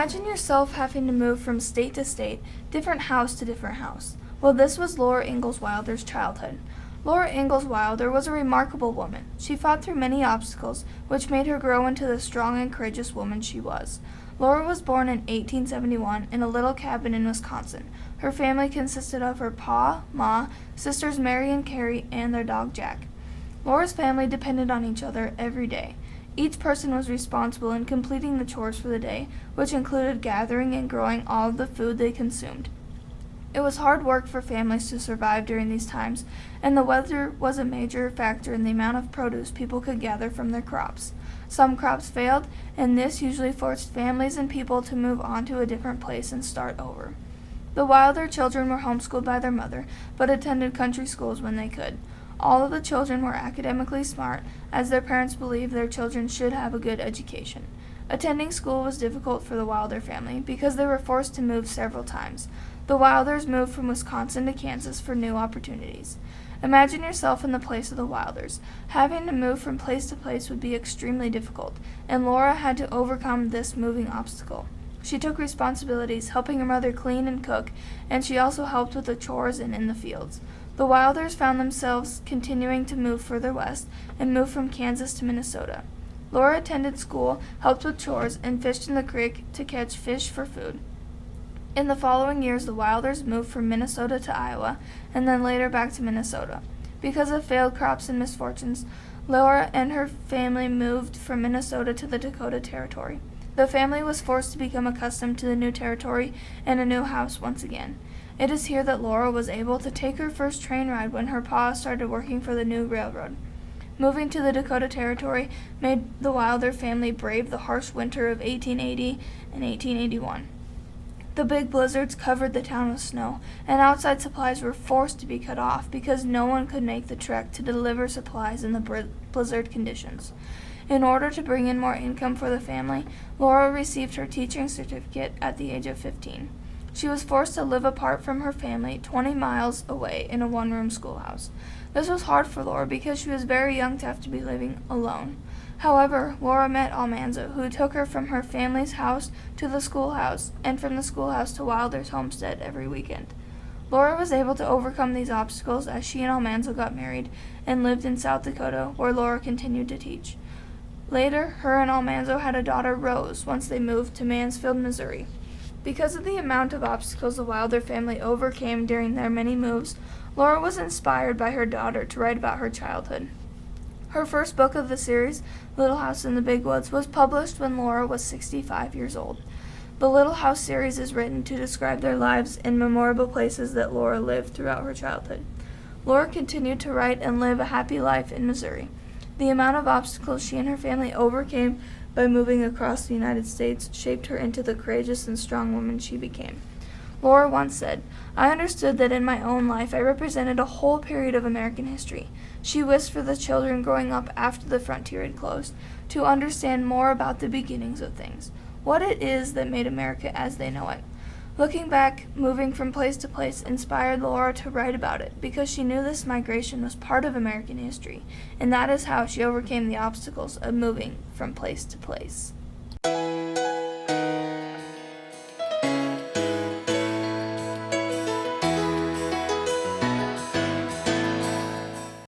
Imagine yourself having to move from state to state, different house to different house. Well, this was Laura Ingalls Wilder's childhood. Laura Ingalls Wilder was a remarkable woman. She fought through many obstacles, which made her grow into the strong and courageous woman she was. Laura was born in 1871 in a little cabin in Wisconsin. Her family consisted of her pa, ma, sisters Mary and Carrie, and their dog Jack. Laura's family depended on each other every day. Each person was responsible in completing the chores for the day, which included gathering and growing all of the food they consumed. It was hard work for families to survive during these times, and the weather was a major factor in the amount of produce people could gather from their crops. Some crops failed, and this usually forced families and people to move on to a different place and start over. The Wilder children were homeschooled by their mother, but attended country schools when they could. All of the children were academically smart, as their parents believed their children should have a good education. Attending school was difficult for the Wilder family because they were forced to move several times. The Wilders moved from Wisconsin to Kansas for new opportunities. Imagine yourself in the place of the Wilders. Having to move from place to place would be extremely difficult, and Laura had to overcome this moving obstacle. She took responsibilities, helping her mother clean and cook, and she also helped with the chores and in the fields. The Wilders found themselves continuing to move further west and moved from Kansas to Minnesota. Laura attended school, helped with chores, and fished in the creek to catch fish for food. In the following years, the Wilders moved from Minnesota to Iowa, and then later back to Minnesota. Because of failed crops and misfortunes, Laura and her family moved from Minnesota to the Dakota Territory. The family was forced to become accustomed to the new territory and a new house once again. It is here that Laura was able to take her first train ride when her pa started working for the new railroad. Moving to the Dakota Territory made the Wilder family brave the harsh winter of 1880 and 1881. The big blizzards covered the town with snow, and outside supplies were forced to be cut off because no one could make the trek to deliver supplies in the blizzard conditions. In order to bring in more income for the family, Laura received her teaching certificate at the age of 15. She was forced to live apart from her family 20 miles away in a one-room schoolhouse. This was hard for Laura because she was very young to have to be living alone. However, Laura met Almanza, who took her from her family's house to the schoolhouse, and from the schoolhouse to Wilder's homestead every weekend. Laura was able to overcome these obstacles as she and Almanza got married and lived in South Dakota, where Laura continued to teach. Later, her and Almanzo had a daughter, Rose, once they moved to Mansfield, Missouri. Because of the amount of obstacles the Wilder family overcame during their many moves, Laura was inspired by her daughter to write about her childhood. Her first book of the series, Little House in the Big Woods, was published when Laura was 65 years old. The Little House series is written to describe their lives in memorable places that Laura lived throughout her childhood. Laura continued to write and live a happy life in Missouri. The amount of obstacles she and her family overcame by moving across the United States shaped her into the courageous and strong woman she became. Laura once said, "I understood that in my own life I represented a whole period of American history." She wished for the children growing up after the frontier had closed to understand more about the beginnings of things, what it is that made America as they know it. Looking back, moving from place to place inspired Laura to write about it because she knew this migration was part of American history, and that is how she overcame the obstacles of moving from place to place.